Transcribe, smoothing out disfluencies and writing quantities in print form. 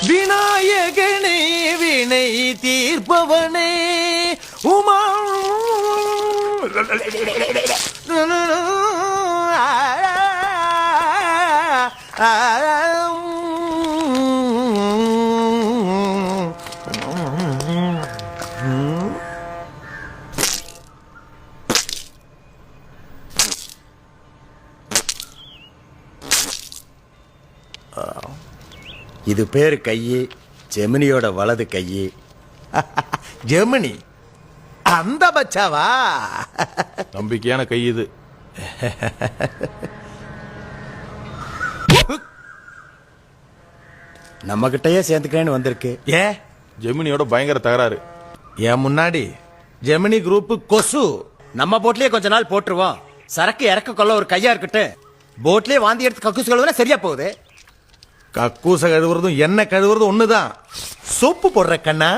விநாயகனே வினை தீர்ப்பவனே உமா இது பேரு கையி, ஜெமினியோட வலது கையி. ஜெமினி அந்த பச்சாவா? நம்பிக்கையான கை இது. நம்ம கிட்டயே சேர்ந்துக்கிறேன்னு வந்திருக்கு. ஏ ஜெமினியோட பயங்கர தகராறு. என் முன்னாடி ஜெமினி குரூப் கொசு. நம்ம போட்லயே கொஞ்ச நாள் போட்டுருவோம். சரக்கு இறக்க கொள்ள ஒரு கையா இருக்கட்டு. போட்லயே வாந்தி எடுத்து கக்கூஸ் கழுவுனா சரியா போகுது. கக்கூச கழுவுறதும் என்ன கழுவுறதும் ஒண்ணுதான். சோப்பு போடுற கண்ணா.